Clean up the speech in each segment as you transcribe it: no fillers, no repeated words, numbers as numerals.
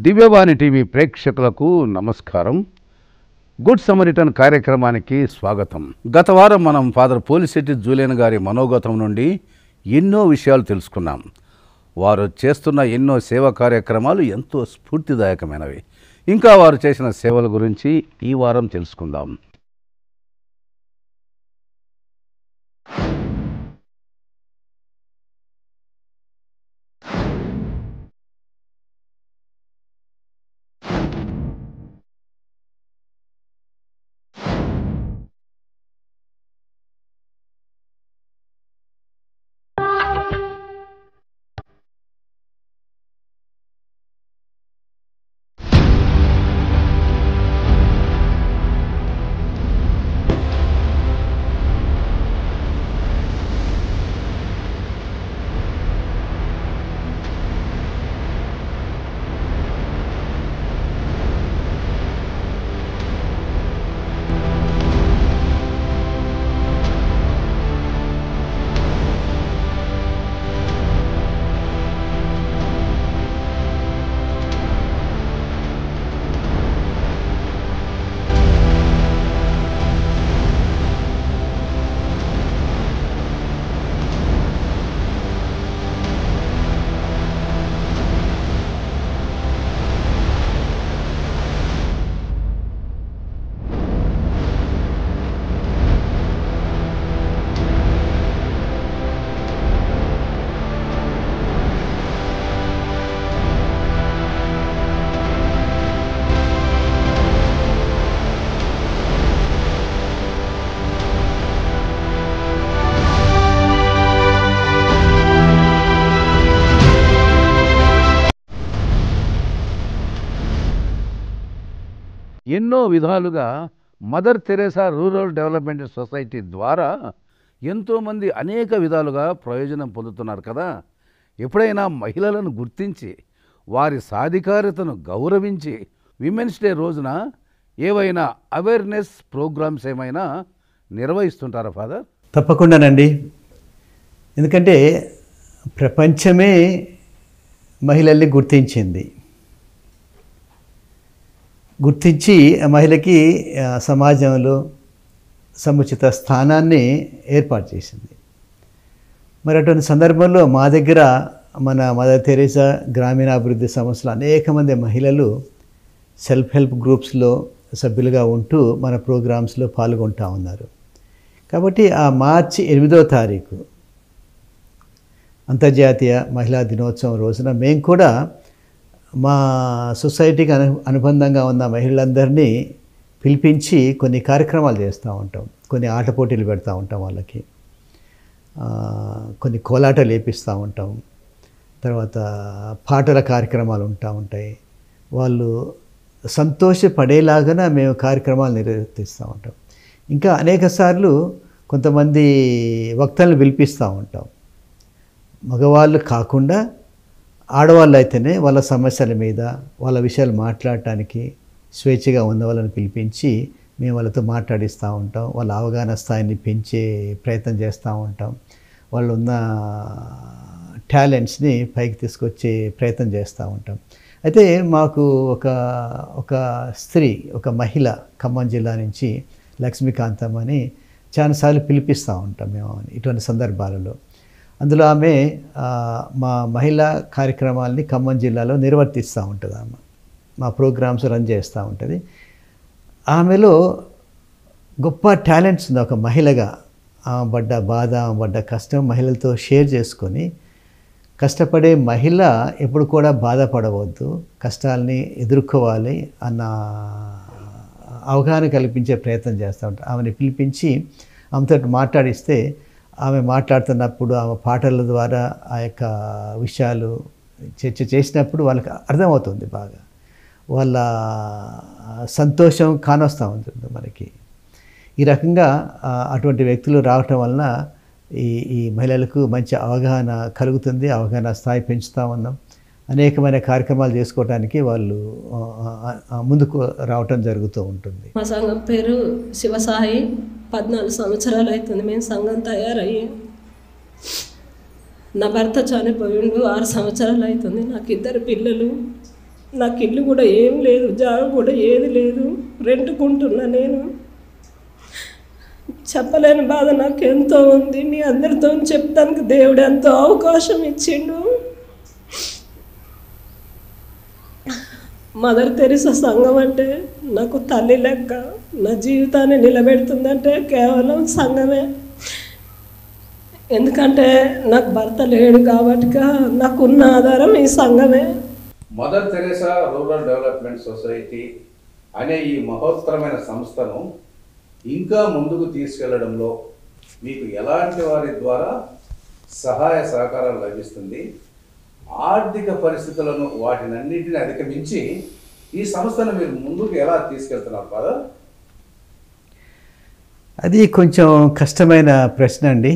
దివ్యవాణి TV ప్రేక్షకులకు నమస్కారం. Good Samaritan కార్యక్రమానికి స్వాగతం. గత వారం మనం ఫాదర్ పోలిశెట్టి జూలియన్ గారి మనోగతం నుండి ఎన్నో విషయాలు తెలుసుకున్నాం. వారు చేస్తున్న ఎన్నో సేవా కార్యక్రమాలు ఎంతో స్ఫూర్తిదాయకమైనవి. ఇంకా వారు చేసిన సేవల గురించి ఈ వారం తెలుసుకుందాం. ఎన్నో విధాలుగా mother Teresa rural development society ద్వారా ఎంతోమంది అనేక విధాలుగా ప్రయోజనం పొందుతున్నారు కదా. ఎప్పుడైనా మహిళలను గుర్తించి వారి సాధికారతను గౌరవించి విమెన్స్ డే రోజున ఏవైనా అవేర్నెస్ ప్రోగ్రామ్స్ ఏమైనా నిర్వహిస్తుంటారా ఫాదర్? తప్పకుండానండి. ఎందుకంటే ప్రపంచమే మహిళల్ని గుర్తించి మహిళకి సమాజంలో సముచిత స్థానాన్ని ఏర్పాటు చేసింది. మరి అటువంటి సందర్భంలో మా దగ్గర మన మదర్ తెరేసా గ్రామీణాభివృద్ధి సంస్థలో అనేక మంది మహిళలు సెల్ఫ్ హెల్ప్ గ్రూప్స్లో సభ్యులుగా ఉంటూ మన ప్రోగ్రామ్స్లో పాల్గొంటూ ఉన్నారు. కాబట్టి ఆ మార్చి 8వ తారీఖు అంతర్జాతీయ మహిళా దినోత్సవం రోజున మేము కూడా మా సొసైటీకి అనుబంధంగా ఉన్న మహిళలందరినీ పిలిపించి కొన్ని కార్యక్రమాలు చేస్తూ ఉంటాం. కొన్ని ఆట పోటీలు పెడతా ఉంటాం, వాళ్ళకి కొన్ని కోలాటలు వేపిస్తూ ఉంటాం, తర్వాత పాటల కార్యక్రమాలు ఉంటాయి. వాళ్ళు సంతోషపడేలాగా మేము కార్యక్రమాలు నిర్వర్తిస్తూ ఉంటాం. ఇంకా అనేక సార్లు కొంతమంది వక్తలను పిలిపిస్తూ ఉంటాం. మగవాళ్ళు కాకుండా ఆడవాళ్ళు అయితేనే వాళ్ళ సమస్యల మీద వాళ్ళ విషయాలు మాట్లాడటానికి స్వేచ్ఛగా ఉన్న వాళ్ళని పిలిపించి మేము వాళ్ళతో మాట్లాడిస్తూ ఉంటాం. వాళ్ళ అవగాహన స్థాయిని పెంచే ప్రయత్నం చేస్తూ ఉంటాం. వాళ్ళు ఉన్న టాలెంట్స్ని పైకి తీసుకొచ్చే ప్రయత్నం చేస్తూ ఉంటాం. అయితే మాకు ఒక స్త్రీ, ఒక మహిళ ఖమ్మం జిల్లా నుంచి లక్ష్మీకాంతమ్మ అని చాలాసార్లు పిలిపిస్తూ ఉంటాం మేము ఇటువంటి సందర్భాలలో. అందులో ఆమె మా మహిళా కార్యక్రమాలని ఖమ్మం జిల్లాలో నిర్వర్తిస్తూ ఉంటుంది. ఆమె మా ప్రోగ్రామ్స్ రన్ చేస్తూ ఉంటుంది. ఆమెలో గొప్ప టాలెంట్స్ ఉంది. ఒక మహిళగా ఆమె పడ్డ బాధ, ఆమె పడ్డ కష్టం మహిళలతో షేర్ చేసుకొని, కష్టపడే మహిళ ఎప్పుడు కూడా బాధపడవద్దు, కష్టాలని ఎదుర్కోవాలి అన్న అవగాహన కల్పించే ప్రయత్నం చేస్తూ ఉంటాం. ఆమెను పిలిపించి ఆమెతో మాట్లాడిస్తే ఆమె మాట్లాడుతున్నప్పుడు ఆమె పాటల ద్వారా ఆ యొక్క విషయాలు చర్చ చేసినప్పుడు వాళ్ళకి అర్థమవుతుంది. బాగా వాళ్ళ సంతోషం కానొస్తూ ఉంటుంది మనకి. ఈ రకంగా అటువంటి వ్యక్తులు రావటం వలన ఈ మహిళలకు మంచి అవగాహన కలుగుతుంది. అవగాహన స్థాయి పెంచుతూ ఉన్నాం. అనేకమైన కార్యక్రమాలు చేసుకోవడానికి వాళ్ళు ముందుకు రావటం జరుగుతూ ఉంటుంది. మా సంఘం పేరు శివసాయి. 14 సంవత్సరాలు అవుతుంది మేము సంఘం తయారయ్యి. నా భర్త చనిపోయిండు 6 సంవత్సరాలు అవుతుంది. నాకు 2 పిల్లలు. నాకు ఇల్లు కూడా ఏం లేదు, జాగ కూడా ఏది లేదు, రెంట్కుంటున్నా నేను. చెప్పలేని బాధ నాకు ఎంతో ఉంది. మీ అందరితో చెప్తానికి దేవుడు ఎంతో అవకాశం ఇచ్చిండు. మదర్ తెరిసా సంఘం అంటే నాకు తల్లి లెక్క. నా జీవితాన్ని నిలబెడుతుందంటే కేవలం సంఘమే. ఎందుకంటే నాకు భర్త లేడు కాబట్టి నాకున్న ఆధారం ఈ సంఘమే. Mother Teresa rural development society అనే ఈ మహోత్తరమైన సంస్థను ఇంకా ముందుకు తీసుకెళ్లడంలో మీకు ఎలాంటి వారి ద్వారా సహాయ సహకారాలు లభిస్తుంది? ఆర్థిక పరిస్థితులను వాటినన్నింటిని అధిగమించి ఈ సంస్థను మీరు ముందుకు ఎలా తీసుకెళ్తున్నారు ఫాదర్? అది కొంచెం కష్టమైన ప్రశ్న అండి.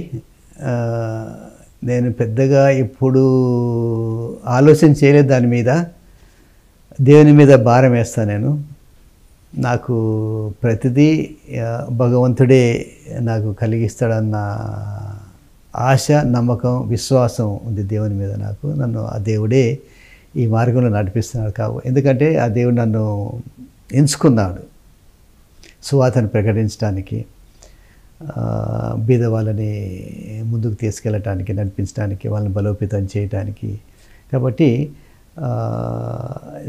నేను పెద్దగా ఇప్పుడు ఆలోచన చేయలేదు దాని మీద. దేవుని మీద భారం వేస్తాను నేను. నాకు ప్రతిదీ భగవంతుడే నాకు కలిగిస్తాడన్న ఆశ, నమ్మకం, విశ్వాసం ఉంది దేవుని మీద నాకు. నన్ను ఆ దేవుడే ఈ మార్గంలో నడిపిస్తున్నాడు. ఎందుకంటే ఆ దేవుడు నన్ను ఎంచుకున్నాడు సువార్తను ప్రకటించడానికి, బీద వాళ్ళని ముందుకు తీసుకెళ్ళటానికి, నడిపించడానికి, వాళ్ళని బలోపేతం చేయడానికి. కాబట్టి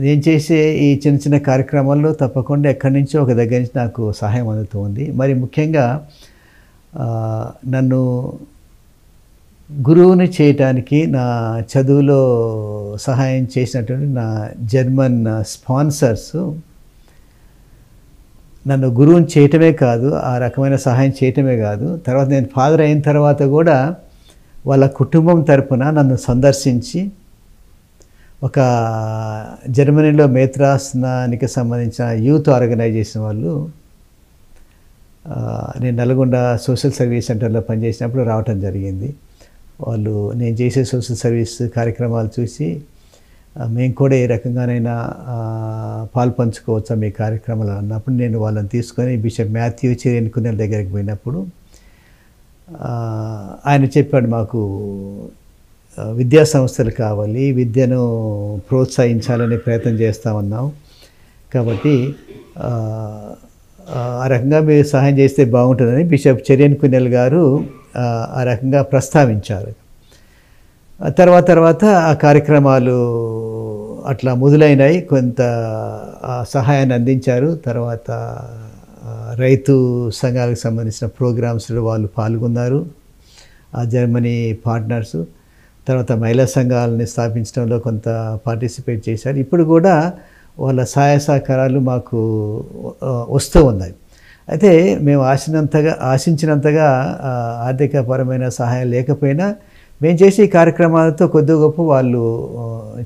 నేను చేసే ఈ చిన్న చిన్న కార్యక్రమాల్లో తప్పకుండా ఎక్కడి నుంచో ఒక దగ్గర నుంచి నాకు సహాయం అందుతుంది. మరి ముఖ్యంగా నన్ను గురువుని చేయటానికి నా చదువులో సహాయం చేసినటువంటి నా జర్మన్ స్పాన్సర్స్ నన్ను గురువుని చేయటమే కాదు, ఆ రకమైన సహాయం చేయటమే కాదు, తర్వాత నేను ఫాదర్ అయిన తర్వాత కూడా వాళ్ళ కుటుంబం తరపున నన్ను సందర్శించి ఒక జర్మనీలో మేత్రాసనానికి సంబంధించిన యూత్ ఆర్గనైజేషన్ వాళ్ళు, నేను నల్గొండ సోషల్ సర్వీస్ సెంటర్లో పనిచేసినప్పుడు రావటం జరిగింది. వాళ్ళు నేను చేసే సోషల్ సర్వీస్ కార్యక్రమాలు చూసి మేము కూడా ఏ రకంగానైనా పాలు పంచుకోవచ్చా మీ కార్యక్రమాలు అన్నప్పుడు నేను వాళ్ళని తీసుకొని బిషప్ మాథ్యూ చిరెన్కునెల్ దగ్గరికి పోయినప్పుడు ఆయన చెప్పాడు, మాకు విద్యా సంస్థలు కావాలి, విద్యను ప్రోత్సహించాలనే ప్రయత్నం చేస్తూ ఉన్నాం, కాబట్టి ఆ రకంగా మీరు సహాయం చేస్తే బాగుంటుందని బిషప్ చిరెన్కునెల్ గారు ఆ రకంగా ప్రస్తావించారు. తర్వాత ఆ కార్యక్రమాలు అట్లా మొదలైనాయి. కొంత సహాయాన్ని అందించారు. తర్వాత రైతు సంఘాలకు సంబంధించిన ప్రోగ్రామ్స్లో వాళ్ళు పాల్గొన్నారు, ఆ జర్మనీ పార్ట్నర్స్. తర్వాత మహిళా సంఘాలని స్థాపించడంలో కొంత పార్టిసిపేట్ చేశారు. ఇప్పుడు కూడా వాళ్ళ సహాయ సహకారాలు మాకు వస్తూ ఉన్నాయి. అయితే మేము ఆశించినంతగా ఆర్థికపరమైన సహాయం లేకపోయినా మేము చేసే కార్యక్రమాలతో కొద్ది గొప్ప వాళ్ళు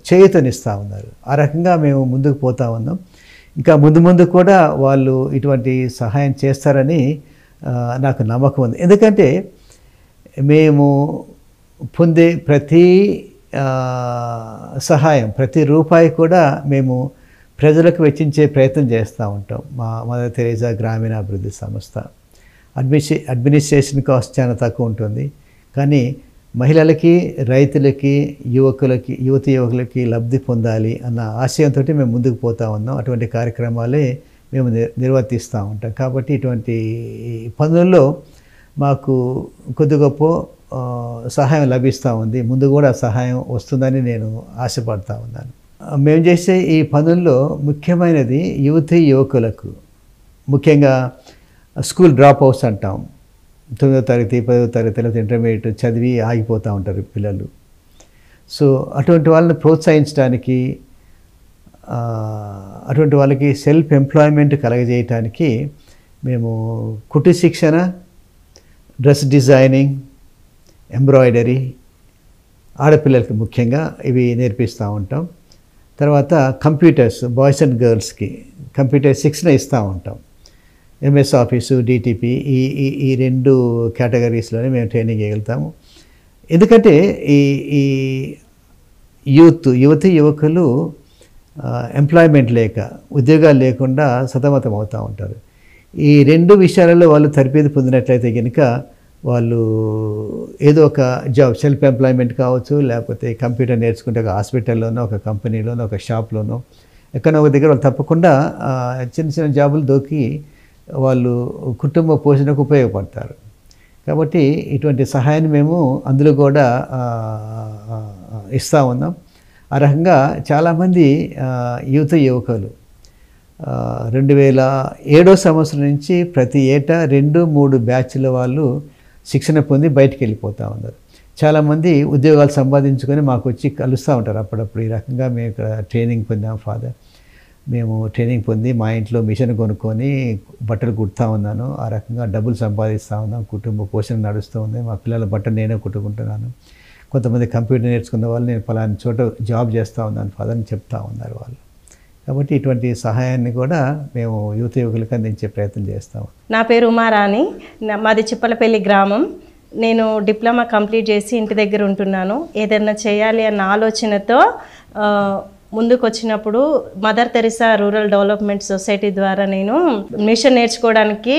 చేయూతనిస్తూ ఉన్నారు. ఆ రకంగా మేము ముందుకు పోతా ఉన్నాం. ఇంకా ముందు కూడా వాళ్ళు ఇటువంటి సహాయం చేస్తారని నాకు నమ్మకం ఉంది. ఎందుకంటే మేము పొందే ప్రతి సహాయం, ప్రతి రూపాయి కూడా మేము ప్రజలకు వెచ్చించే ప్రయత్నం చేస్తూ ఉంటాం. మా మదర్ తెరేసా గ్రామీణాభివృద్ధి సంస్థ అడ్మినిస్ట్రేషన్ కాస్ట్ చాలా తక్కువ ఉంటుంది, కానీ మహిళలకి, రైతులకి, యువకులకి లబ్ధి పొందాలి అన్న ఆశయంతో మేము ముందుకు పోతూ ఉన్నాం. అటువంటి కార్యక్రమాలే మేము నిర్వర్తిస్తూ ఉంటాం. కాబట్టి ఇటువంటి పనుల్లో మాకు కొద్ది గొప్ప సహాయం లభిస్తూ ఉంది. ముందు కూడా సహాయం వస్తుందని నేను ఆశపడతా ఉన్నాను. మేము చేసే ఈ పనుల్లో ముఖ్యమైనది యువకులకు, ముఖ్యంగా స్కూల్ డ్రాప్ అవుట్స్ అంటాం. 9వ తరగతి, 10వ తరగతి, లేకపోతే ఇంటర్మీడియట్ చదివి ఆగిపోతూ ఉంటారు పిల్లలు. సో అటువంటి వాళ్ళని ప్రోత్సహించడానికి, అటువంటి వాళ్ళకి సెల్ఫ్ ఎంప్లాయ్మెంట్ కలగజేయటానికి మేము కుట్టు శిక్షణ, డ్రెస్ డిజైనింగ్, ఎంబ్రాయిడరీ, ఆడపిల్లలకి ముఖ్యంగా ఇవి నేర్పిస్తూ ఉంటాం. తర్వాత కంప్యూటర్స్, బాయ్స్ అండ్ గర్ల్స్కి కంప్యూటర్ శిక్షణ ఇస్తూ ఉంటాం. ఎంఎస్ ఆఫీసు, డిటిపి, ఈ 2 కేటగిరీస్లోనే మేము ట్రైనింగ్ ఇవ్వగలుగుతాము. ఎందుకంటే ఈ యువకులు ఎంప్లాయ్మెంట్ లేక, ఉద్యోగాలు లేకుండా సతమతం అవుతూ ఉంటారు. ఈ 2 విషయాలలో వాళ్ళు తరబేది పొందినట్లయితే కనుక వాళ్ళు ఏదో ఒక జాబ్, సెల్ఫ్ ఎంప్లాయ్మెంట్ కావచ్చు, లేకపోతే కంప్యూటర్ నేర్చుకుంటే ఒక హాస్పిటల్లోనో, ఒక కంపెనీలోనో, ఒక షాప్లోనో ఎక్కడో ఒక దగ్గర వాళ్ళు తప్పకుండా చిన్న చిన్న జాబులు దొరికి వాళ్ళు కుటుంబ పోషణకు ఉపయోగపడతారు. కాబట్టి ఇటువంటి సహాయాన్ని మేము అందులో కూడా ఇస్తూ ఉన్నాం. ఆ రకంగా చాలామంది యువకులు 2007 సంవత్సరం నుంచి ప్రతి ఏటా 2-3 బ్యాచ్ల వాళ్ళు శిక్షణ పొంది బయటికి వెళ్ళిపోతూ ఉన్నారు. చాలామంది ఉద్యోగాలు సంపాదించుకొని మాకు వచ్చి కలుస్తూ ఉంటారు అప్పుడప్పుడు. ఈ రకంగా మేము ఇక్కడ ట్రైనింగ్ పొందాం ఫాదర్, మేము ట్రైనింగ్ పొంది మా ఇంట్లో మిషన్ కొనుక్కొని బట్టలు కుడుతూ ఉన్నాను, ఆ రకంగా డబ్బులు సంపాదిస్తూ ఉన్నాం, కుటుంబ పోషణ నడుస్తూ ఉంది, మా పిల్లల బట్టలు నేనే కుట్టుకుంటున్నాను. కొంతమంది కంప్యూటర్ నేర్చుకున్న వాళ్ళు నేను పలానా చోట జాబ్ చేస్తూ ఉన్నాను ఫాదర్ అని చెప్తూ ఉన్నారు వాళ్ళు. కాబట్టి ఇటువంటి సహాయాన్ని కూడా మేము యువకులకు అందించే ప్రయత్నం చేస్తాము. నా పేరు ఉమారాణి, మాది చిప్పలపల్లి గ్రామం. నేను డిప్లొమా కంప్లీట్ చేసి ఇంటి దగ్గర ఉంటున్నాను. ఏదైనా చేయాలి అన్న ఆలోచనతో ముందుకు వచ్చినప్పుడు mother Teresa rural development society ద్వారా నేను మిషన్ నేర్చుకోవడానికి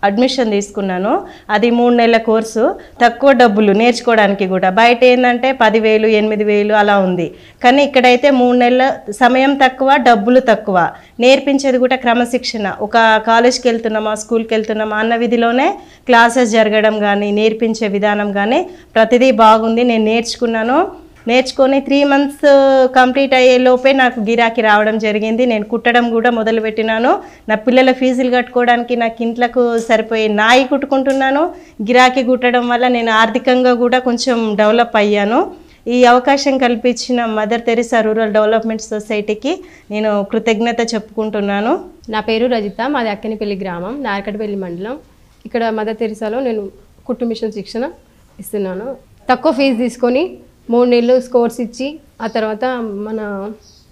అడ్మిషన్ తీసుకున్నాను. అది 3 నెలల కోర్సు, తక్కువ డబ్బులు నేర్చుకోవడానికి కూడా. బయట ఏంటంటే 10,000, 8,000 అలా ఉంది. కానీ ఇక్కడైతే 3 నెలల సమయం తక్కువ, డబ్బులు తక్కువ, నేర్పించేది కూడా క్రమశిక్షణ. ఒక కాలేజ్కి వెళ్తున్నామా, స్కూల్కి వెళ్తున్నామా అన్న విధిలోనే క్లాసెస్ జరగడం కానీ, నేర్పించే విధానం కానీ ప్రతిదీ బాగుంది. నేను నేర్చుకొని 3 మంత్స్ కంప్లీట్ అయ్యే లోపే నాకు గిరాకీ రావడం జరిగింది. నేను కుట్టడం కూడా మొదలుపెట్టినాను. నా పిల్లల ఫీజులు కట్టుకోవడానికి నాకు ఇంట్లకు సరిపోయే నాయి కుట్టుకుంటున్నాను. గిరాకీ కుట్టడం వల్ల నేను ఆర్థికంగా కూడా కొంచెం డెవలప్ అయ్యాను. ఈ అవకాశం కల్పించిన మదర్ తెరిసా రూరల్ డెవలప్మెంట్ సొసైటీకి నేను కృతజ్ఞత చెప్పుకుంటున్నాను. నా పేరు రజిత, మాది అక్కనిపల్లి గ్రామం, నార్కట్పల్లి మండలం. ఇక్కడ మదర్ తెరిసాలో నేను కుట్టు మిషన్ శిక్షణ ఇస్తున్నాను. తక్కువ ఫీజు తీసుకొని 3 నెలలు కోర్స్ ఇచ్చి ఆ తర్వాత మన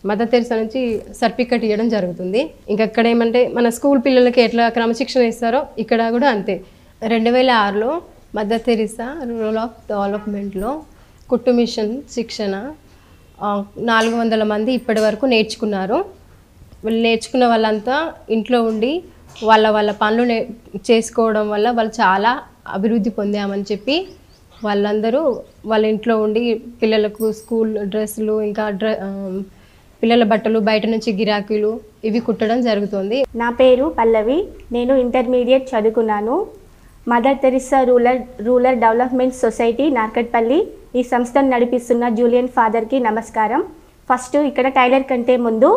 మదర్ తెరిసా నుంచి సర్టిఫికెట్ ఇవ్వడం జరుగుతుంది. ఇంకా ఇక్కడ ఏమంటే మన స్కూల్ పిల్లలకి ఎట్లా క్రమశిక్షణ ఇస్తారో ఇక్కడ కూడా అంతే. 2006లో మదర్ తెరిసా రూరల్ ఆఫ్ డెవలప్మెంట్లో కుట్టు మిషన్ శిక్షణ 400 మంది ఇప్పటి వరకు నేర్చుకున్నారు. వాళ్ళు నేర్చుకున్న వాళ్ళంతా ఇంట్లో ఉండి వాళ్ళ పనులు చేసుకోవడం వల్ల వాళ్ళు చాలా అభివృద్ధి పొందామని చెప్పి వాళ్ళందరూ వాళ్ళ ఇంట్లో ఉండి పిల్లలకు స్కూల్ డ్రెస్సులు, ఇంకా పిల్లల బట్టలు, బయట నుంచి గిరాకీలు ఇవి కుట్టడం జరుగుతుంది. నా పేరు పల్లవి, నేను ఇంటర్మీడియట్ చదువుకున్నాను. Mother Teresa rural development society Narketpally ఈ సంస్థను నడిపిస్తున్న జూలియన్ ఫాదర్కి నమస్కారం. ఫస్ట్ ఇక్కడ టైలర్ కంటే ముందు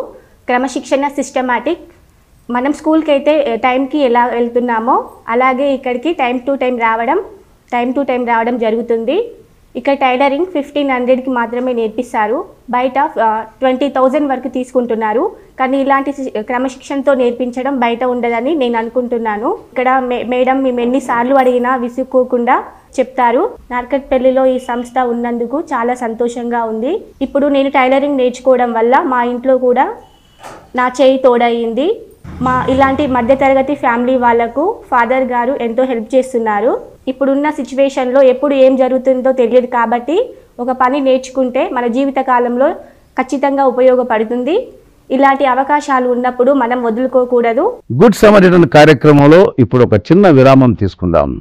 క్రమశిక్షణ సిస్టమాటిక్, మనం స్కూల్కి అయితే టైంకి ఎలా వెళ్తున్నామో అలాగే ఇక్కడికి టైం టు టైం రావడం జరుగుతుంది. ఇక్కడ టైలరింగ్ 1500కి మాత్రమే నేర్పిస్తారు. బయట 20,000 వరకు తీసుకుంటున్నారు. కానీ ఇలాంటి క్రమశిక్షణతో నేర్పించడం బయట ఉండదని నేను అనుకుంటున్నాను. ఇక్కడ మేడం మేము ఎన్నిసార్లు అడిగినా విసుక్కోకుండా చెప్తారు. నార్కట్పల్లిలో ఈ సంస్థ ఉన్నందుకు చాలా సంతోషంగా ఉంది. ఇప్పుడు నేను టైలరింగ్ నేర్చుకోవడం వల్ల మా ఇంట్లో కూడా నా చేయి తోడయింది. ఇలాంటి మధ్యతరగతి ఫ్యామిలీ వాళ్లకు ఫాదర్ గారు ఎంతో హెల్ప్ చేస్తున్నారు. ఇప్పుడున్న సిచ్యువేషన్లో ఎప్పుడు ఏం జరుగుతుందో తెలియదు కాబట్టి ఒక పని నేర్చుకుంటే మన జీవితకాలంలో ఖచ్చితంగా ఉపయోగపడుతుంది. ఇలాంటి అవకాశాలు ఉన్నప్పుడు మనం వదులుకోకూడదు. గుడ్ సమరిటన్ కార్యక్రమంలో ఇప్పుడు ఒక చిన్న విరామం తీసుకుందాం.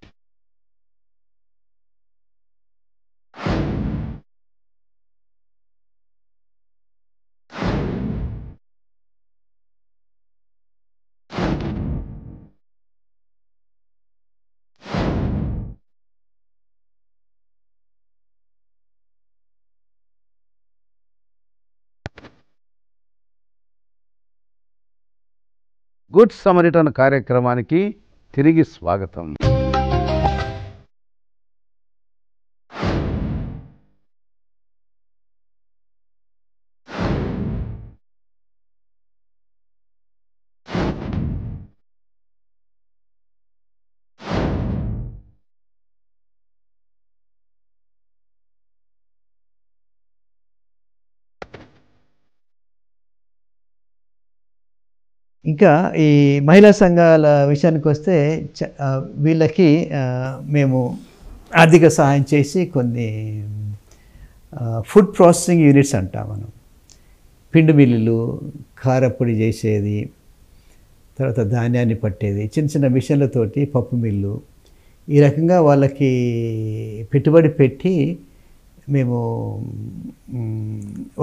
గుడ్ సమరిటన్ కార్యక్రమానికి తిరిగి స్వాగతం. ఇంకా ఈ మహిళా సంఘాల విషయానికి వస్తే వీళ్ళకి మేము ఆర్థిక సహాయం చేసి కొన్ని ఫుడ్ ప్రాసెసింగ్ యూనిట్స్ అంటాం మనం. పిండి మిల్లులు, కారపొడి చేసేది, తర్వాత ధాన్యాన్ని పట్టేది, చిన్న చిన్న మిషన్లతోటి పప్పు మిల్లు, ఈ రకంగా వాళ్ళకి పెట్టుబడి పెట్టి మేము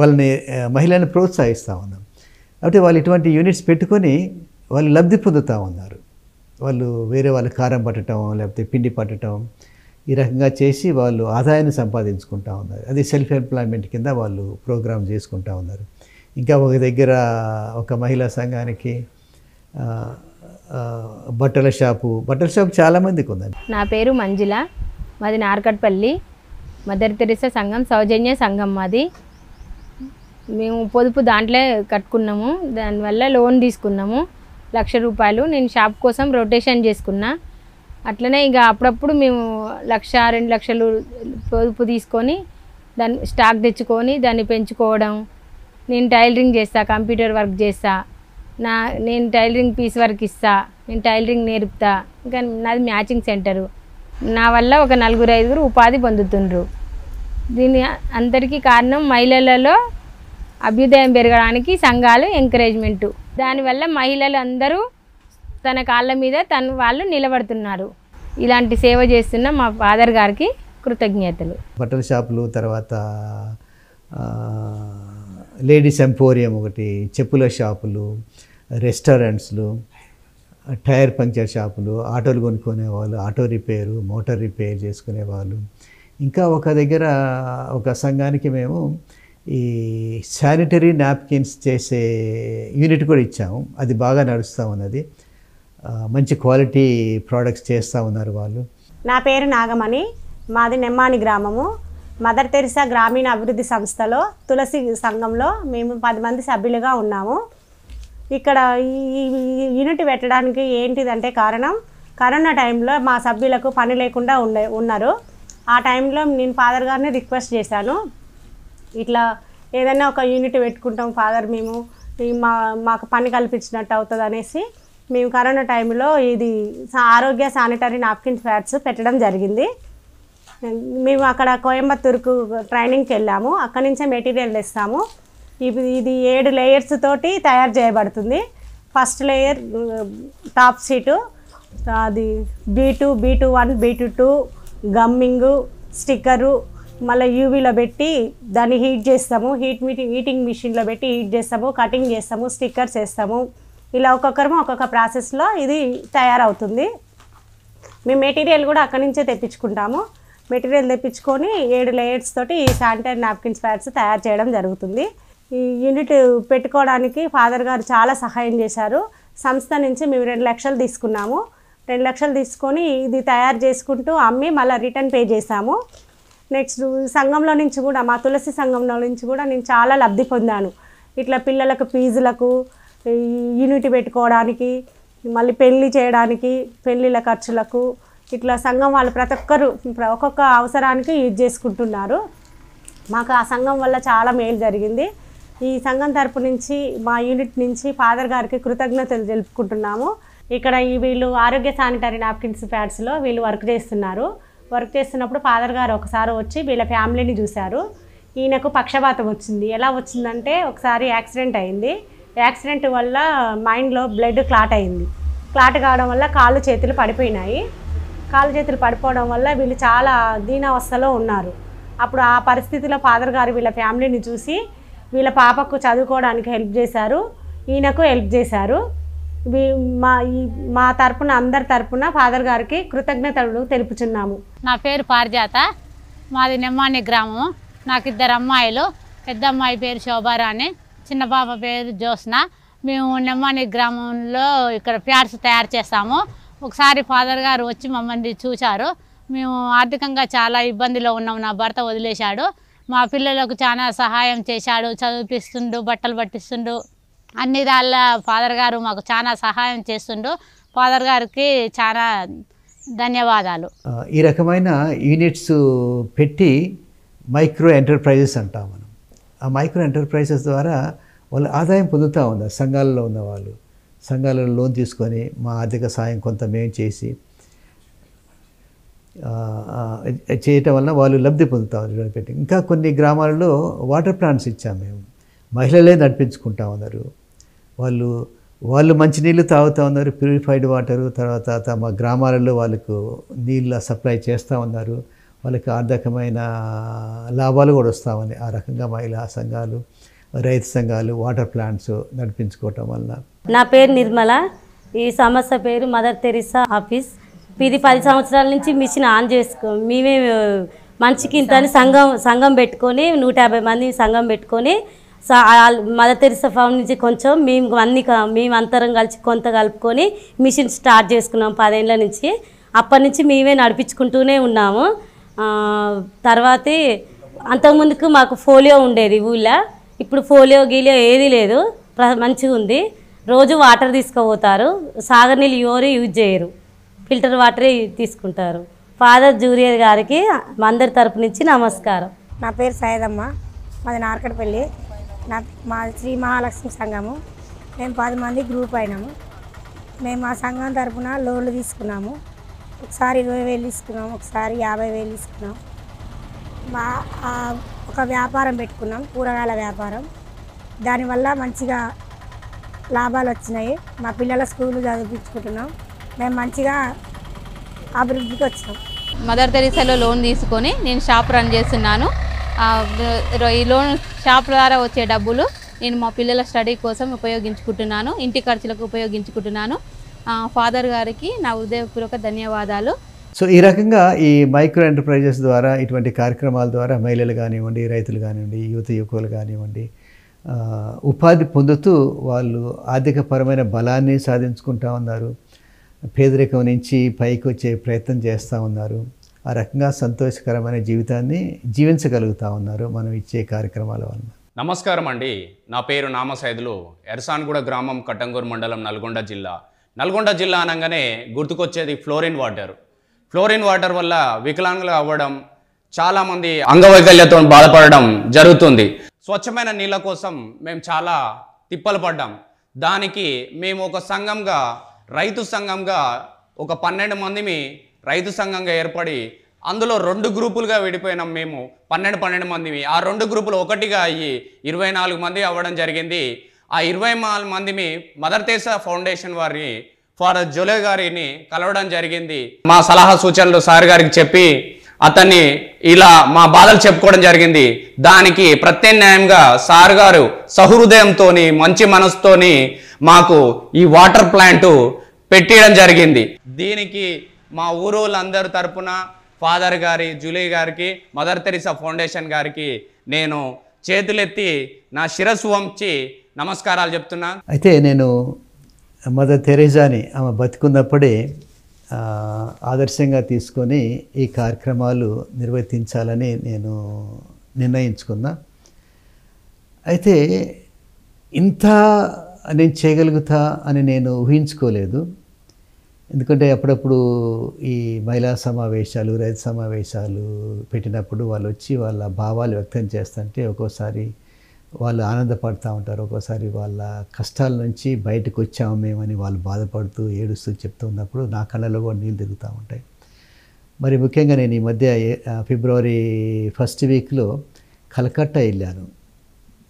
వాళ్ళని మహిళలను ప్రోత్సహిస్తూ ఉన్నాం. కాబట్టి వాళ్ళు ఇటువంటి యూనిట్స్ పెట్టుకొని వాళ్ళు లబ్ధి పొందుతూ ఉన్నారు. వాళ్ళు వేరే వాళ్ళు కారం పట్టడం లేకపోతే పిండి పట్టడం ఈ రకంగా చేసి వాళ్ళు ఆదాయాన్ని సంపాదించుకుంటూ ఉన్నారు. అది సెల్ఫ్ ఎంప్లాయ్మెంట్ కింద వాళ్ళు ప్రోగ్రామ్ చేసుకుంటూ ఉన్నారు. ఇంకా ఒక దగ్గర ఒక మహిళా సంఘానికి బట్టల షాపు చాలామందికి ఉందండి. నా పేరు మంజుల, మాది నార్కట్పల్లి. మదర్ తెరిసా సంఘం సౌజన్య సంఘం మాది. మేము పొదుపు దాంట్లో కట్టుకున్నాము, దానివల్ల లోన్ తీసుకున్నాము 1,00,000 రూపాయలు. నేను షాప్ కోసం రొటేషన్ చేసుకున్నా. అట్లనే ఇక అప్పుడప్పుడు మేము 1,00,000 2 లక్షలు పొదుపు తీసుకొని దాన్ని స్టాక్ తెచ్చుకొని దాన్ని పెంచుకోవడం. నేను టైలరింగ్ చేస్తా, కంప్యూటర్ వర్క్ చేస్తా, నేను టైలరింగ్ పీస్ వర్క్ ఇస్తా, నేను టైలరింగ్ నేర్పుతా. ఇంకా నాది మ్యాచింగ్ సెంటరు. నా వల్ల ఒక 4-5 ఉపాధి పొందుతుండ్రు. దీని అందరికీ కారణం మహిళలలో అభ్యుదయం పెరగడానికి సంఘాలు ఎంకరేజ్మెంటు. దానివల్ల మహిళలు అందరూ తన కాళ్ళ మీద వాళ్ళు నిలబడుతున్నారు. ఇలాంటి సేవ చేస్తున్న మా ఫాదర్ గారికి కృతజ్ఞతలు. బట్టల షాపులు, తర్వాత లేడీస్ ఎంపోరియం ఒకటి, చెప్పుల షాపులు, రెస్టారెంట్స్లు, టైర్ పంక్చర్ షాపులు, ఆటోలు కొనుక్కునేవాళ్ళు, ఆటో రిపేరు, మోటార్ రిపేర్ చేసుకునేవాళ్ళు. ఇంకా ఒక దగ్గర ఒక సంఘానికి మేము ఈ శానిటరీ నాప్కిన్స్ చేసే యూనిట్ కూడా ఇచ్చాము. అది బాగా నడుస్తూ ఉన్నది. మంచి క్వాలిటీ ప్రోడక్ట్స్ చేస్తూ ఉన్నారు వాళ్ళు. నా పేరు నాగమణి, మాది నెమ్మాని గ్రామము. మదర్ తెరిసా గ్రామీణ అభివృద్ధి సంస్థలో తులసి సంఘంలో మేము 10 మంది సభ్యులుగా ఉన్నాము. ఇక్కడ ఈ యూనిట్ పెట్టడానికి ఏంటిదంటే కారణం, కరోనా టైంలో మా సభ్యులకు పని లేకుండా ఉన్నారు. ఆ టైంలో నేను ఫాదర్ గారిని రిక్వెస్ట్ చేశాను, ఇట్లా ఏదైనా ఒక యూనిట్ పెట్టుకుంటాం ఫాదర్, మేము మాకు పని కల్పించినట్టు అవుతుంది అనేసి మేము కరోనా టైంలో ఇది ఆరోగ్య శానిటరీ నాప్కిన్ ప్యాడ్స్ పెట్టడం జరిగింది. మేము అక్కడ కోయంబత్తూరుకు ట్రైనింగ్కి వెళ్ళాము. అక్కడి నుంచే మెటీరియల్ తెస్తాము. ఇది 7 లేయర్స్ తోటి తయారు చేయబడుతుంది. ఫస్ట్ లేయర్ టాప్ షీటు, అది B2, B21, B22, గమ్మింగు, స్టిక్కరు, మళ్ళీ యూవీలో పెట్టి దాన్ని హీట్ చేస్తాము. హీటింగ్ మిషన్లో పెట్టి హీట్ చేస్తాము, కటింగ్ చేస్తాము, స్టిక్కర్స్ వేస్తాము. ఇలా ఒక్కొక్కరు ఒక్కొక్క ప్రాసెస్లో ఇది తయారవుతుంది. మేము మెటీరియల్ కూడా అక్కడి నుంచే తెప్పించుకుంటాము. మెటీరియల్ తెప్పించుకొని 7 లేయర్స్ తోటి ఈ శానిటరీ నాప్కిన్స్ ప్యాడ్స్ తయారు చేయడం జరుగుతుంది. ఈ యూనిట్ పెట్టుకోవడానికి ఫాదర్ గారు చాలా సహాయం చేశారు. సంస్థ నుంచి మేము 2 లక్షలు తీసుకున్నాము. 2 లక్షలు తీసుకొని ఇది తయారు చేసుకుంటూ అమ్మి మళ్ళీ రిటర్న్ పే చేశాము. నెక్స్ట్ సంఘంలో నుంచి కూడా, మా తులసి సంఘంలో నుంచి కూడా నేను చాలా లబ్ధి పొందాను. ఇట్లా పిల్లలకు ఫీజులకు, యూనిట్ పెట్టుకోవడానికి, మళ్ళీ పెళ్ళి చేయడానికి, పెళ్ళిళ్ళ ఖర్చులకు, ఇట్లా సంఘం వాళ్ళు ప్రతి ఒక్కరు ఒక్కొక్క అవసరానికి యూజ్ చేసుకుంటున్నారు. మాకు ఆ సంఘం వల్ల చాలా మేలు జరిగింది. ఈ సంఘం తరపు నుంచి మా యూనిట్ నుంచి ఫాదర్ గారికి కృతజ్ఞతలు తెలుపుకుంటున్నాము. ఇక్కడ వీళ్ళు ఆరోగ్య శానిటరీ నాప్కిన్స్ ప్యాడ్స్లో వీళ్ళు వర్క్ చేస్తున్నారు. వర్క్ చేస్తున్నప్పుడు ఫాదర్ గారు ఒకసారి వచ్చి వీళ్ళ ఫ్యామిలీని చూశారు. ఈయనకు పక్షపాతం వచ్చింది. ఎలా వచ్చిందంటే, ఒకసారి యాక్సిడెంట్ అయింది. యాక్సిడెంట్ వల్ల మైండ్లో బ్లడ్ క్లాట్ అయింది. క్లాట్ కావడం వల్ల కాళ్ళు చేతులు పడిపోయినాయి. కాళ్ళు చేతులు పడిపోవడం వల్ల వీళ్ళు చాలా దీనావస్థలో ఉన్నారు. అప్పుడు ఆ పరిస్థితిలో ఫాదర్ గారు వీళ్ళ ఫ్యామిలీని చూసి వీళ్ళ పాపకు చదువుకోవడానికి హెల్ప్ చేశారు, ఈయనకు హెల్ప్ చేశారు. మా తరపున, అందరి తరపున ఫాదర్ గారికి కృతజ్ఞతలు తెలుపుచున్నాము. నా పేరు పారిజాత, మాది నెమ్మాని గ్రామం. నాకు 2 అమ్మాయిలు. పెద్ద అమ్మాయి పేరు శోభారాణి, చిన్న పాప పేరు జ్యోత్స్న. మేము నెమ్మాని గ్రామంలో ఇక్కడ ప్యాడ్స్ తయారు చేస్తాము. ఒకసారి ఫాదర్ గారు వచ్చి మమ్మల్ని చూశారు. మేము ఆర్థికంగా చాలా ఇబ్బందిలో ఉన్నాం. నా భర్త వదిలేశాడు. మా పిల్లలకు చాలా సహాయం చేశాడు, చదివిపిస్తుండు, బట్టలు పట్టిస్తుండు, అన్ని దాళ్ళ ఫాదర్ గారు మాకు చాలా సహాయం చేస్తుండు. ఫాదర్ గారికి చాలా ధన్యవాదాలు. ఈ రకమైన యూనిట్స్ పెట్టి మైక్రో ఎంటర్ప్రైజెస్ అంటాం మనం. ఆ మైక్రో ఎంటర్ప్రైజెస్ ద్వారా వాళ్ళు ఆదాయం పొందుతూ ఉన్నారు. సంఘాలలో ఉన్నవాళ్ళు సంఘాలలో లోన్ తీసుకొని మా ఆర్థిక సాయం కొంత మేము చేసి చేయటం వలన వాళ్ళు లబ్ధి పొందుతారు. పెట్టి ఇంకా కొన్ని గ్రామాలలో వాటర్ ప్లాంట్స్ ఇచ్చాము మేము. మహిళలే నడిపించుకుంటా ఉన్నారు. వాళ్ళు మంచినీళ్ళు తాగుతూ ఉన్నారు, ప్యూరిఫైడ్ వాటరు. తర్వాత తమ గ్రామాలలో వాళ్ళకు నీళ్ళ సప్లై చేస్తూ ఉన్నారు. వాళ్ళకి ఆర్థికమైన లాభాలు కూడా వస్తూ ఉన్నాయి. ఆ రకంగా మహిళా సంఘాలు రైతు సంఘాలు, వాటర్ ప్లాంట్స్ నడిపించుకోవటం వల్ల. నా పేరు నిర్మల. ఈ సంస్థ పేరు మదర్ తెరిసా ఆఫీస్. ఇది 10 సంవత్సరాల నుంచి మిషన్ ఆన్ మేమే మంచికి ఇంత అని సంఘం పెట్టుకొని 150 మంది సంఘం పెట్టుకొని మదర్ తెరిసా ఫౌండ్ నుంచి కొంచెం మేము అంతరం కలిసి కొంత కలుపుకొని మిషన్ స్టార్ట్ చేసుకున్నాం 10 ఏళ్ళ నుంచి. అప్పటి నుంచి మేమే నడిపించుకుంటూనే ఉన్నాము. తర్వాత అంతకుముందుకు మాకు ఫోలియో ఉండేది ఊళ్ళో. ఇప్పుడు ఫోలియో గీలియో ఏది లేదు, మంచిగా ఉంది. రోజు వాటర్ తీసుకుపోతారు, సాగర్ నీళ్ళు ఎవరు యూజ్ చేయరు, ఫిల్టర్ వాటరే తీసుకుంటారు. ఫాదర్ జూరియర్ గారికి అందరి తరపు నుంచి నమస్కారం. నా పేరు సైదమ్మ, మాది నార్కట్పల్లి. మా శ్రీ మహాలక్ష్మి సంఘము. మేము 10 మంది గ్రూప్ అయినాము. మేము ఆ సంఘం తరఫున లోన్లు తీసుకున్నాము. ఒకసారి 20,000 తీసుకున్నాము, ఒకసారి 50,000 తీసుకున్నాం. ఒక వ్యాపారం పెట్టుకున్నాం, కూరగాయల వ్యాపారం. దానివల్ల మంచిగా లాభాలు వచ్చినాయి. మా పిల్లల స్కూలు చదివించుకుంటున్నాం. మేము మంచిగా అభివృద్ధికి వచ్చినాం. మదర్ తెరిసాలో లోన్ తీసుకొని నేను షాప్ రన్ చేస్తున్నాను. ఈ లోన్ షాప్ ద్వారా వచ్చే డబ్బులు నేను మా పిల్లల స్టడీ కోసం ఉపయోగించుకుంటున్నాను, ఇంటి ఖర్చులకు ఉపయోగించుకుంటున్నాను. ఫాదర్ గారికి నా హృదయపూర్వక ధన్యవాదాలు. సో ఈ రకంగా ఈ మైక్రో ఎంటర్ప్రైజెస్ ద్వారా, ఇటువంటి కార్యక్రమాల ద్వారా మహిళలు కానివ్వండి, రైతులు కానివ్వండి, యువకులు కానివ్వండి ఉపాధి పొందుతూ వాళ్ళు ఆర్థికపరమైన బలాన్ని సాధించుకుంటూ ఉన్నారు. పేదరికం నుంచి పైకి వచ్చే ప్రయత్నం చేస్తూ ఉన్నారు. ఆ రకంగా సంతోషకరమైన జీవితాన్ని జీవించగలుగుతూ ఉన్నారు మనం ఇచ్చే కార్యక్రమాల వలన. నమస్కారం అండి. నా పేరు నామసైదులు. ఎర్సాన్గూడ గ్రామం, కట్టంగూరు మండలం, నల్గొండ జిల్లా. నల్గొండ జిల్లా అనగానే గుర్తుకొచ్చేది ఫ్లోరిన్ వాటర్. ఫ్లోరిన్ వాటర్ వల్ల వికలాంగులు అవ్వడం, చాలామంది అంగవైకల్యంతో బాధపడడం జరుగుతుంది. స్వచ్ఛమైన నీళ్ళ కోసం మేము చాలా తిప్పలు పడ్డాం. దానికి మేము ఒక సంఘంగా, రైతు సంఘంగా ఒక 12 మందిమి రైతు సంఘంగా ఏర్పడి అందులో 2 గ్రూపులుగా విడిపోయినాం. మేము 12 మందిమి ఆ 2 గ్రూపులు ఒకటిగా అయ్యి 24 మంది అవ్వడం జరిగింది. ఆ 24 మందిమి మదర్ తెరిసా ఫౌండేషన్ వారిని, ఫాదర్ జూలియర్ గారిని కలవడం జరిగింది. మా సలహా సూచనలు సార్ గారికి చెప్పి అతన్ని ఇలా మా బాధలు చెప్పుకోవడం జరిగింది. దానికి ప్రత్యామ్నాయంగా సార్ గారు సహృదయంతో, మంచి మనసుతోని మాకు ఈ వాటర్ ప్లాంట్ పెట్టడం జరిగింది. దీనికి మా ఊరోళ్ళందరి తరపున ఫాదర్ గారి, జూలియర్ గారికి, మదర్ తెరిసా ఫౌండేషన్ గారికి నేను చేతులెత్తి నా శిరస్సు వంచి నమస్కారాలు చెప్తున్నా. అయితే నేను మదర్ తెరిసాని ఆమె బతికున్నప్పుడే ఆదర్శంగా తీసుకొని ఈ కార్యక్రమాలు నిర్వర్తించాలని నేను నిర్ణయించుకున్నా. అయితే ఇంత నేను చేయగలుగుతా అని నేను ఊహించుకోలేదు. ఎందుకంటే అప్పుడప్పుడు ఈ మహిళా సమావేశాలు, రైతు సమావేశాలు పెట్టినప్పుడు వాళ్ళు వచ్చి వాళ్ళ భావాలు వ్యక్తం చేస్తుంటే ఒక్కోసారి వాళ్ళు ఆనందపడుతూ ఉంటారు, ఒక్కోసారి వాళ్ళ కష్టాల నుంచి బయటకు వచ్చాము మేమని వాళ్ళు బాధపడుతూ ఏడుస్తూ చెప్తూ ఉన్నప్పుడు నా కళ్ళలో కూడా నీళ్ళు తిరుగుతూ ఉంటాయి. మరి ముఖ్యంగా నేను ఈ మధ్య ఫిబ్రవరి 1st వీక్లో కలకత్తా వెళ్ళాను.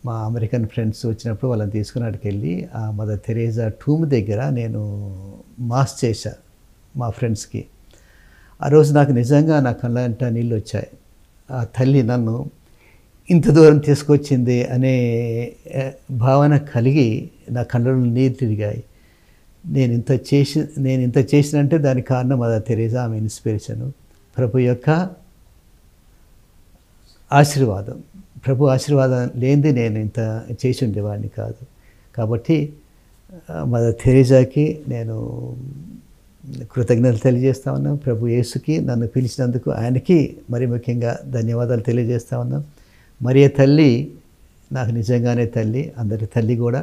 మా అమెరికన్ ఫ్రెండ్స్ వచ్చినప్పుడు వాళ్ళని తీసుకుని అక్కడికి వెళ్ళి ఆ మదర్ తెరిసా టూమ్ దగ్గర నేను మాస్ చేశా మా ఫ్రెండ్స్కి. ఆ రోజు నాకు నిజంగా నా కళ్ళంట నీళ్ళు వచ్చాయి. ఆ తల్లి నన్ను ఇంత దూరం తీసుకొచ్చింది అనే భావన కలిగి నా కళ్ళలో నీళ్ళు తిరిగాయి. నేను ఇంత చేసినంటే దానికి కారణం మదర్ తెరిసా, ఆమె ఇన్స్పిరేషను, ప్రభు యొక్క ఆశీర్వాదం. ప్రభు ఆశీర్వాదం లేనిది నేను ఇంత చేసి ఉండేవాడిని కాదు. కాబట్టి మదర్ తెరిసాకి నేను కృతజ్ఞతలు తెలియజేస్తా ఉన్నాం. ప్రభు యేసుకి నన్ను పిలిచినందుకు ఆయనకి మరి ముఖ్యంగా ధన్యవాదాలు తెలియజేస్తా ఉన్నాం. మరియ తల్లి నాకు నిజంగానే తల్లి, అందరి తల్లి కూడా.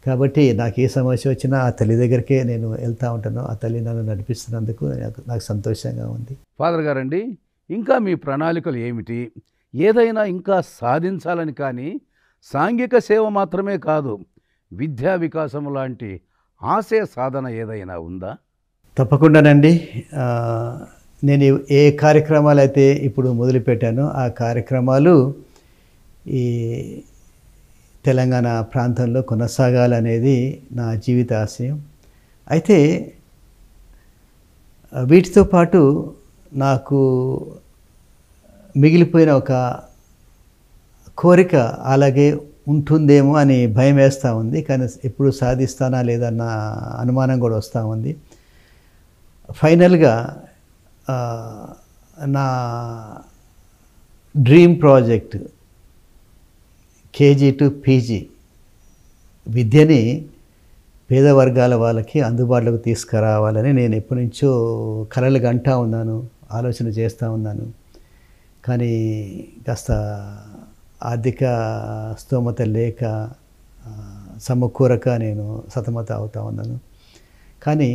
కాబట్టి నాకు ఏ సమస్య వచ్చినా ఆ తల్లి దగ్గరికే నేను వెళ్తూ ఉంటాను. ఆ తల్లి నన్ను నడిపిస్తున్నందుకు నాకు సంతోషంగా ఉంది. ఫాదర్ గారండి, ఇంకా మీ ప్రణాళికలు ఏమిటి? ఏదైనా ఇంకా సాధించాలని, కానీ సాంఘిక సేవ మాత్రమే కాదు, విద్యా వికాసం లాంటి ఆశయ సాధన ఏదైనా ఉందా? తప్పకుండానండి. నేను ఏ కార్యక్రమాలు అయితే ఇప్పుడు మొదలుపెట్టానో ఆ కార్యక్రమాలు ఈ తెలంగాణ ప్రాంతంలో కొనసాగాలనేది నా జీవిత ఆశయం. అయితే వీటితో పాటు నాకు మిగిలిపోయిన ఒక కోరిక అలాగే ఉంటుందేమో అని భయం వేస్తూ ఉంది. కానీ ఎప్పుడు సాధిస్తానా లేదన్న అనుమానం కూడా వస్తూ ఉంది. ఫైనల్గా నా dream project KG to PG విద్యని పేద వర్గాల వాళ్ళకి అందుబాటులోకి తీసుకురావాలని నేను ఎప్పటి నుంచో కలలు కంటా ఉన్నాను, ఆలోచన చేస్తూ ఉన్నాను. కానీ కాస్త ఆర్థిక స్తోమత లేక సమకూరక నేను సతమత అవుతూ ఉన్నాను. కానీ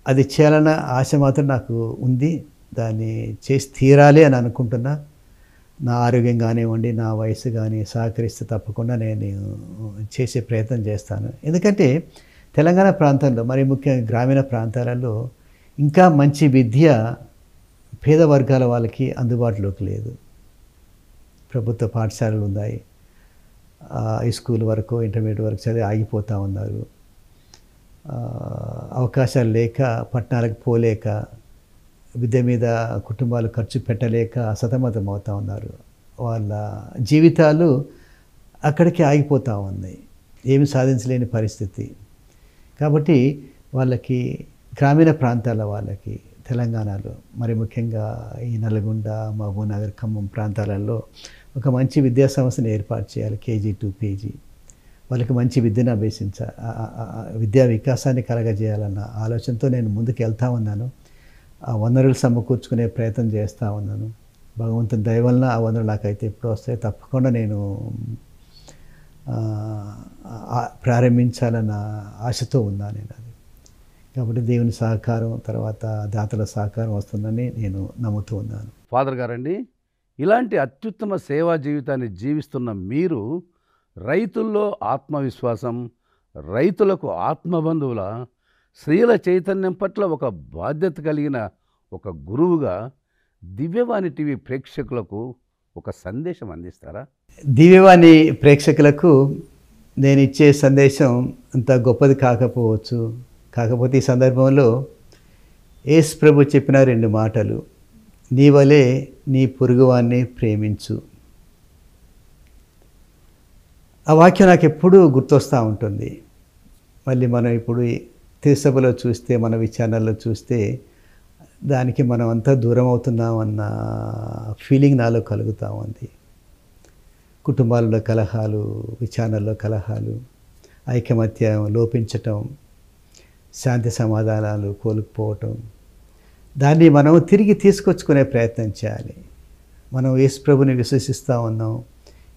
అది చేయాలన్న ఆశ మాత్రం నాకు ఉంది. దాన్ని చేసి తీరాలి అని అనుకుంటున్నా. నా ఆరోగ్యం కానివ్వండి, నా వయసు కానీ సహకరిస్తే తప్పకుండా నేను చేసే ప్రయత్నం చేస్తాను. ఎందుకంటే తెలంగాణ ప్రాంతంలో, మరి ముఖ్యంగా గ్రామీణ ప్రాంతాలలో ఇంకా మంచి విద్య పేద వర్గాల వాళ్ళకి అందుబాటులోకి లేదు. ప్రభుత్వ పాఠశాలలు ఉన్నాయి, హై స్కూల్ వరకు ఇంటర్మీడియట్ వరకు చదివి ఆగిపోతూ ఉన్నారు. అవకాశాలు లేక, పట్టణాలకు పోలేక, విద్య మీద కుటుంబాలు ఖర్చు పెట్టలేక సతమతం అవుతూ ఉన్నారు. వాళ్ళ జీవితాలు అక్కడికి ఆగిపోతూ ఉన్నాయి, ఏమి సాధించలేని పరిస్థితి. కాబట్టి వాళ్ళకి గ్రామీణ ప్రాంతాల వాళ్ళకి తెలంగాణలో, మరి ముఖ్యంగా ఈ నల్గొండ, మహబూబ్నగర్, ఖమ్మం ప్రాంతాలలో ఒక మంచి విద్యా సంస్థను ఏర్పాటు చేయాలి. కేజీ టు పీజీ వాళ్ళకి మంచి విద్యను విద్యా వికాసాన్ని కలగజేయాలన్న ఆలోచనతో నేను ముందుకు వెళ్తూ ఉన్నాను. ఆ వనరులు సమకూర్చుకునే ప్రయత్నం చేస్తూ ఉన్నాను. భగవంతుని దయ వలన ఆ వనరులు నాకైతే ఎప్పుడు వస్తాయి, తప్పకుండా నేను ప్రారంభించాలన్న ఆశతో ఉన్నాను నేను. అది కాబట్టి దేవుని సహకారం, తర్వాత దాతల సహకారం వస్తుందని నేను నమ్ముతూ ఉన్నాను. ఫాదర్ గారండి, ఇలాంటి అత్యుత్తమ సేవా జీవితాన్ని జీవిస్తున్న మీరు రైతుల్లో ఆత్మవిశ్వాసం, రైతులకు ఆత్మబంధువుల, స్త్రీల చైతన్యం పట్ల ఒక బాధ్యత కలిగిన ఒక గురువుగా దివ్యవాణి టీవీ ప్రేక్షకులకు ఒక సందేశం అందిస్తారా? దివ్యవాణి ప్రేక్షకులకు నేను ఇచ్చే సందేశం అంత గొప్పది కాకపోవచ్చు. కాకపోతే ఈ సందర్భంలో యేసు ప్రభు చెప్పిన 2 మాటలు, నీ వలే నీ పొరుగువాన్ని ప్రేమించు. ఆ వాక్యం నాకు ఎప్పుడూ గుర్తొస్తూ ఉంటుంది. మళ్ళీ మనం ఇప్పుడు తిరుసభలో చూస్తే, మన ఛానల్లో చూస్తే దానికి మనం అంతా దూరం అవుతున్నాం అన్న ఫీలింగ్ నాలో కలుగుతూ ఉంది. కుటుంబాలలో కలహాలు, ఛానల్లో కలహాలు, ఐకమత్యం లోపించటం, శాంతి సమాధానాలు కోల్పోవటం, దాన్ని మనం తిరిగి తీసుకొచ్చుకునే ప్రయత్నం చేయాలి. మనం యేసు ప్రభుని విశ్వసిస్తూ ఉన్నాం,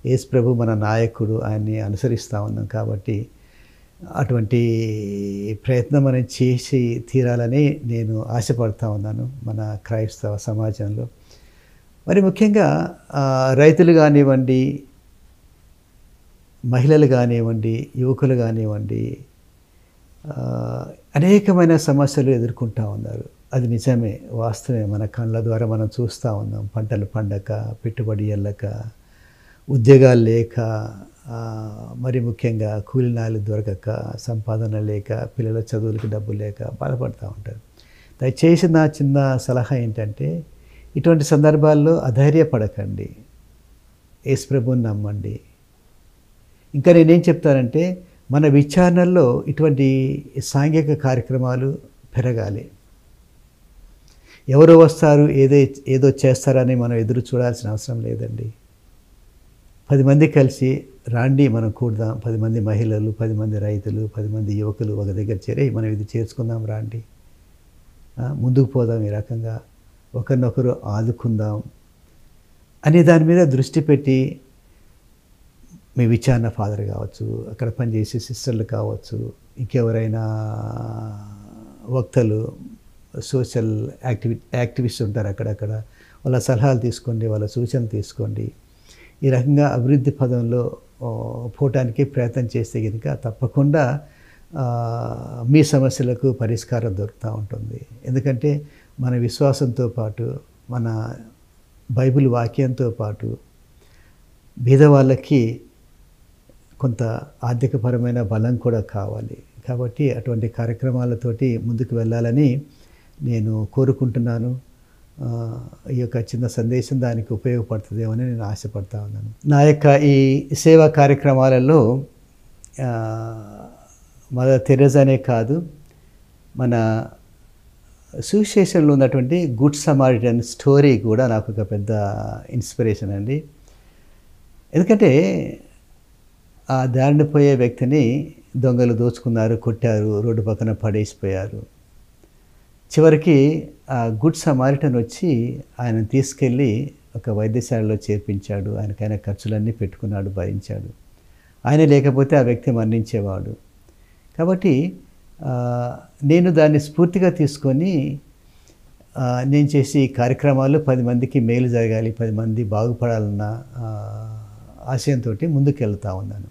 యేసు ప్రభు మన నాయకుడు, ఆయన్ని అనుసరిస్తూ ఉన్నాం. కాబట్టి అటువంటి ప్రయత్నం మనం చేసి తీరాలని నేను ఆశపడుతూ ఉన్నాను మన క్రైస్తవ సమాజంలో. మరి ముఖ్యంగా రైతులు కానివ్వండి, మహిళలు కానివ్వండి, యువకులు కానివ్వండి, అనేకమైన సమస్యలు ఎదుర్కొంటూ ఉన్నారు. అది నిజమే, వాస్తవమే. మన కళ్ళ ద్వారా మనం చూస్తూ ఉన్నాం. పంటలు పండక, పెట్టుబడి వెళ్ళక, ఉద్యోగాలు లేక, మరి ముఖ్యంగా కూలినాలు దొరకక, సంపాదన లేక, పిల్లల చదువులకు డబ్బు లేక బాధపడుతూ ఉంటారు. దయచేసి నా చిన్న సలహా ఏంటంటే, ఇటువంటి సందర్భాల్లో అధైర్యపడకండి, యేసు ప్రభువుని నమ్మండి. ఇంకా నేనేం చెప్తానంటే, మన విచారణల్లో ఇటువంటి సాంఘిక కార్యక్రమాలు పెరగాలి. ఎవరు వస్తారు, ఏదో చేస్తారని మనం ఎదురు చూడాల్సిన అవసరం లేదండి. 10 మంది కలిసి రాండి, మనం కూడదాం. 10 మంది మహిళలు, 10 మంది రైతులు, 10 మంది యువకులు ఒక దగ్గర చేరి మనం ఇది చేసుకుందాం, రాండి, ముందుకు పోదాం, ఈ రకంగా ఒకరినొకరు ఆదుకుందాం అనే దాని మీద దృష్టి పెట్టి, మీ విచారణ ఫాదర్ కావచ్చు, అక్కడ పనిచేసే సిస్టర్లు కావచ్చు, ఇంకెవరైనా వక్తలు, సోషల్ యాక్టివిస్ట్ ఉంటారు అక్కడక్కడ, వాళ్ళ సలహాలు తీసుకోండి, వాళ్ళ సూచనలు తీసుకోండి. ఈ రకంగా అభివృద్ధి పదంలో పోవటానికి ప్రయత్నం చేస్తే కనుక తప్పకుండా మీ సమస్యలకు పరిష్కారం దొరుకుతూ ఉంటుంది. ఎందుకంటే మన విశ్వాసంతో పాటు, మన బైబిల్ వాక్యంతో పాటు బీదవాళ్ళకి కొంత ఆర్థికపరమైన బలం కూడా కావాలి. కాబట్టి అటువంటి కార్యక్రమాలతోటి ముందుకు వెళ్ళాలని నేను కోరుకుంటున్నాను. ఈ యొక్క చిన్న సందేశం దానికి ఉపయోగపడుతుందేమో అని నేను ఆశపడతా ఉన్నాను. నా యొక్క ఈ సేవా కార్యక్రమాలలో మదర్ తెరెసానే కాదు, మన సువిశేషంలో ఉన్నటువంటి గుడ్ సమారిటన్ స్టోరీ కూడా నాకు ఒక పెద్ద ఇన్స్పిరేషన్ అండి. ఎందుకంటే ఆ దారిన పోయే వ్యక్తిని దొంగలు దోచుకున్నారు, కొట్టారు, రోడ్డు పక్కన పడేసిపోయారు. చివరికి ఆ గుడ్ సమారిటన్ వచ్చి ఆయన తీసుకెళ్ళి ఒక వైద్యశాలలో చేర్పించాడు. ఆయనకైనా ఖర్చులన్నీ పెట్టుకున్నాడు, భరించాడు. ఆయన లేకపోతే ఆ వ్యక్తి మరణించేవాడు. కాబట్టి నేను దాన్ని స్ఫూర్తిగా తీసుకొని నేను చేసే కార్యక్రమాలు 10 మందికి మేలు జరగాలి, 10 మంది బాగుపడాలన్న ఆశయంతో ముందుకు వెళ్తూ ఉన్నాను.